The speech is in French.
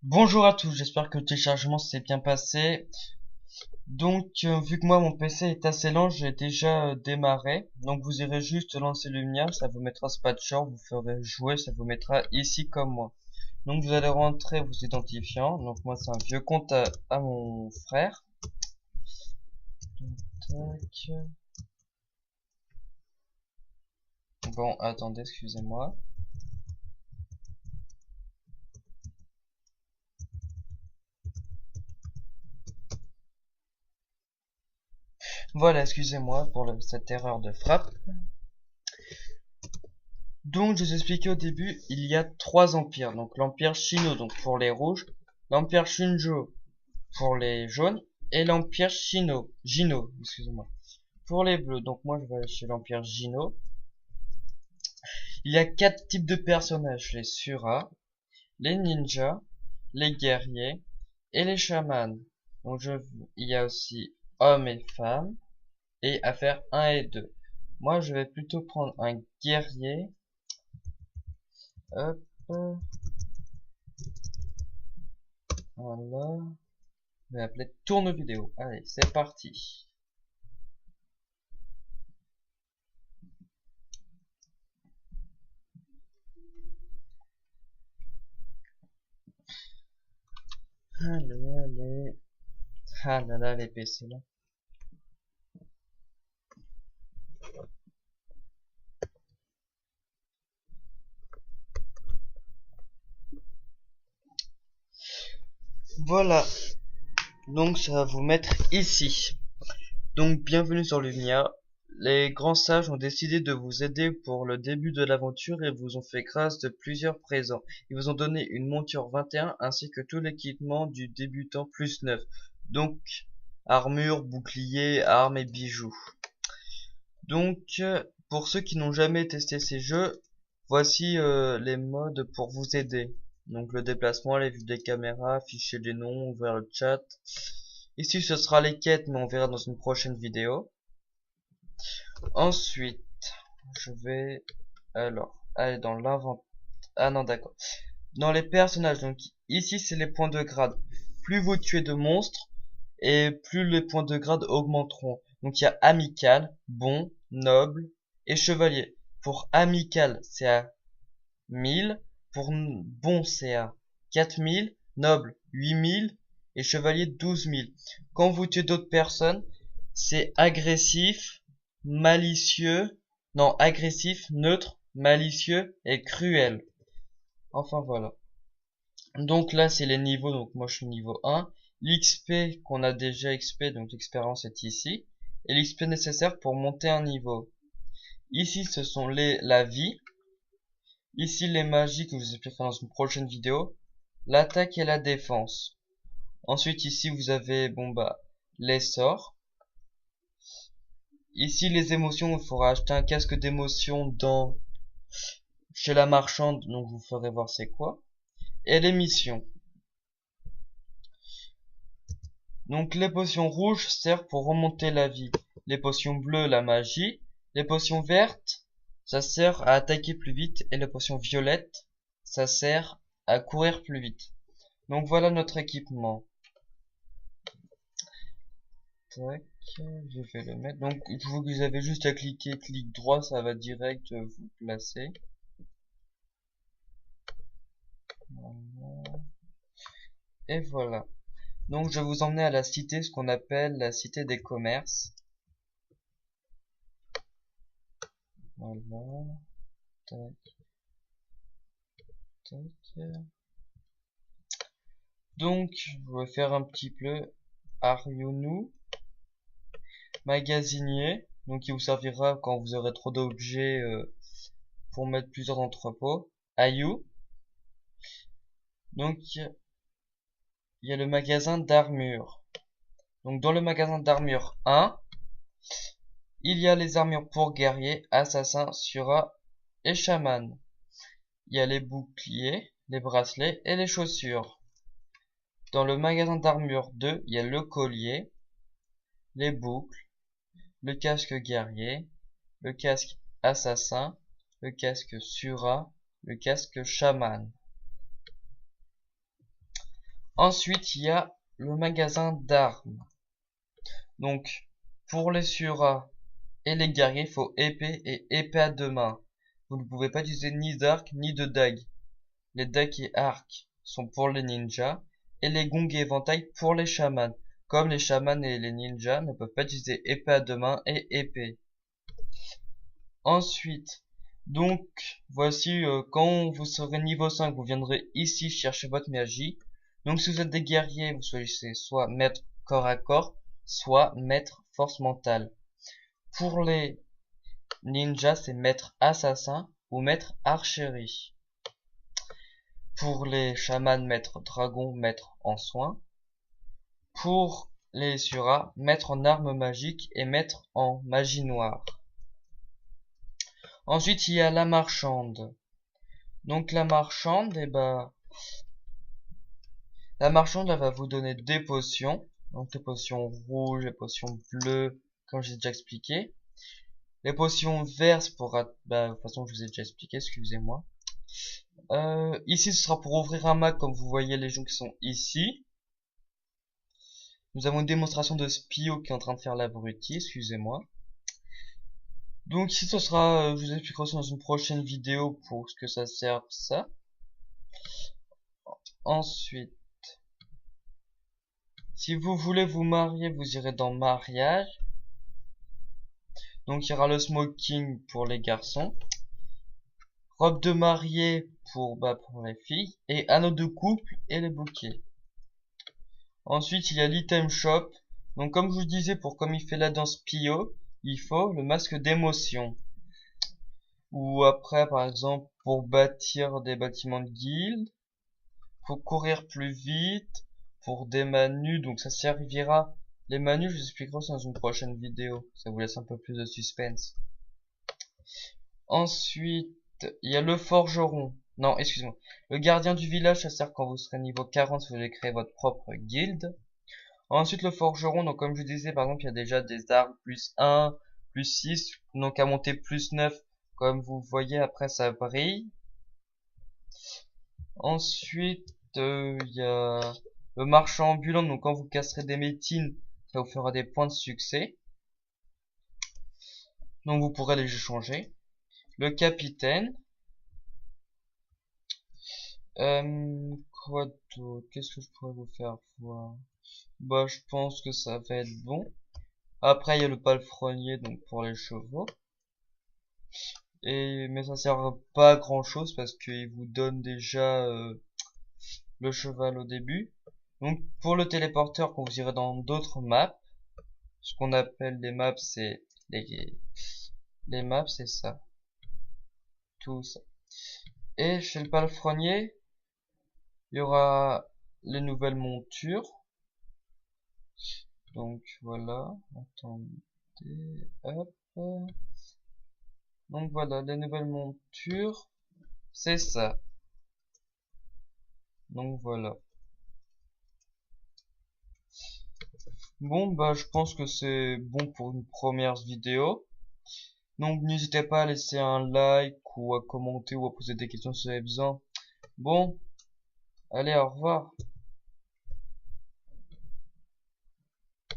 Bonjour à tous, j'espère que le téléchargement s'est bien passé. Donc, vu que moi mon PC est assez lent, j'ai déjà démarré. Donc vous irez juste lancer Lumia, ça vous mettra ce patcher, vous ferez jouer, ça vous mettra ici comme moi. Donc vous allez rentrer vos identifiants. Donc moi c'est un vieux compte à mon frère. Tac. Bon, attendez, excusez-moi. Voilà, excusez-moi pour cette erreur de frappe. Donc, je vous expliquais au début, il y a trois empires. Donc, l'empire Shino, donc pour les rouges, l'empire Shunjo pour les jaunes, et l'empire Jino, excusez-moi, pour les bleus. Donc, moi, je vais aller chez l'empire Jino. Il y a quatre types de personnages, les Sura, les ninjas, les guerriers et les chamans. Donc, il y a aussi hommes et femmes, et à faire 1 et 2. Moi, je vais plutôt prendre un guerrier. Hop, voilà. Je vais appeler tourne vidéo. Allez, c'est parti. Allez, allez. Ah là là, les PC là. Voilà. Donc ça va vous mettre ici. Donc bienvenue sur Lumia. Les grands sages ont décidé de vous aider pour le début de l'aventure et vous ont fait grâce de plusieurs présents. Ils vous ont donné une monture 21 ainsi que tout l'équipement du débutant plus 9. Donc armure, bouclier, armes et bijoux. Donc pour ceux qui n'ont jamais testé ces jeux, voici les modes pour vous aider. Donc le déplacement, les vues des caméras, afficher les noms, ouvrir le chat. Ici ce sera les quêtes mais on verra dans une prochaine vidéo. Ensuite, je vais alors aller dans l'inventaire. Ah non, d'accord. Dans les personnages, donc ici c'est les points de grade. Plus vous tuez de monstres et plus les points de grade augmenteront. Donc il y a amical, bon, noble et chevalier. Pour amical c'est à 1000, pour bon c'est à 4000, noble 8000 et chevalier 12000. Quand vous tuez d'autres personnes, c'est agressif, malicieux, non agressif, neutre, malicieux et cruel. Enfin voilà. Donc là c'est les niveaux, donc moi je suis niveau 1. L'XP qu'on a déjà XP, donc l'expérience est ici. Et l'XP nécessaire pour monter un niveau. Ici ce sont la vie. Ici les magies que je vous expliquerai dans une prochaine vidéo. L'attaque et la défense. Ensuite ici vous avez bon bah les sorts. Ici les émotions, il faudra acheter un casque d'émotion dans chez la marchande, donc je vous ferai voir c'est quoi. Et les missions. Donc les potions rouges servent pour remonter la vie. Les potions bleues, la magie. Les potions vertes, ça sert à attaquer plus vite. Et les potions violettes, ça sert à courir plus vite. Donc voilà notre équipement. Tac, je vais le mettre. Donc vous avez juste à cliquer, clic droit, ça va direct vous placer. Voilà. Et voilà. Donc je vais vous emmener à la cité, ce qu'on appelle la cité des commerces. Voilà. Tac, tac. Donc je vais faire un petit peu Arionu, magasinier. Donc il vous servira quand vous aurez trop d'objets pour mettre plusieurs entrepôts. Ayu. Donc il y a le magasin d'armure. Donc dans le magasin d'armure 1, il y a les armures pour guerriers, assassins, Sura et chaman. Il y a les boucliers, les bracelets et les chaussures. Dans le magasin d'armure 2, il y a le collier, les boucles, le casque guerrier, le casque assassin, le casque Sura, le casque chaman. Ensuite, il y a le magasin d'armes. Donc, pour les surats et les guerriers, il faut épée et épée à deux mains. Vous ne pouvez pas utiliser ni d'arc ni de dague. Les dagues et arcs sont pour les ninjas et les gongs et éventails pour les chamans. Comme les chamans et les ninjas ne peuvent pas utiliser épée à deux mains et épée. Ensuite, donc, voici quand vous serez niveau 5, vous viendrez ici chercher votre magie. Donc si vous êtes des guerriers, vous choisissez soit maître corps à corps, soit maître force mentale. Pour les ninjas, c'est maître assassin ou maître archerie. Pour les chamans, maître dragon, maître en soins. Pour les surats, maître en armes magiques et maître en magie noire. Ensuite, il y a la marchande. Donc la marchande, la marchande, elle va vous donner des potions. Donc les potions rouges, les potions bleues, comme j'ai déjà expliqué. Les potions vertes pour, de toute façon, je vous ai déjà expliqué, excusez-moi. Ici, ce sera pour ouvrir un mag, comme vous voyez les gens qui sont ici. Nous avons une démonstration de Spio qui est en train de faire l'abruti, excusez-moi. Donc ici, ce sera, je vous expliquerai aussi dans une prochaine vidéo pour ce que ça sert, ça. Ensuite, si vous voulez vous marier, vous irez dans mariage. Donc il y aura le smoking pour les garçons, robe de mariée pour les filles, et anneau de couple et les bouquets. Ensuite il y a l'item shop. Donc comme je vous disais, pour comme il fait la danse Pio, il faut le masque d'émotion. Ou après par exemple pour bâtir des bâtiments de guilde, pour courir plus vite, pour des manus, donc ça servira. Les manus, je vous expliquerai dans une prochaine vidéo. Ça vous laisse un peu plus de suspense. Ensuite, il y a le forgeron. Non, excusez-moi. Le gardien du village, ça sert quand vous serez niveau 40, vous allez créer votre propre guilde. Ensuite, le forgeron, donc comme je vous disais, par exemple, il y a déjà des armes plus 1, plus 6, donc à monter plus 9. Comme vous voyez, après ça brille. Ensuite, il y a le marchand ambulant, donc quand vous casserez des métines, ça vous fera des points de succès. Donc vous pourrez les échanger. Le capitaine. Quoi d'autre? Qu'est-ce que je pourrais vous faire voir? Bah, je pense que ça va être bon. Après, il y a le palefrenier, donc pour les chevaux. Mais ça sert pas à grand chose parce qu'il vous donne déjà le cheval au début. Donc, pour le téléporteur, quand vous irez dans d'autres maps, ce qu'on appelle les maps, c'est les maps, c'est ça. Tout ça. Et chez le palefrenier, il y aura les nouvelles montures. Donc voilà, attendez, hop. Donc voilà, les nouvelles montures, c'est ça. Donc voilà. Bon, bah je pense que c'est bon pour une première vidéo. Donc n'hésitez pas à laisser un like ou à commenter ou à poser des questions si vous avez besoin. Bon, allez, au revoir.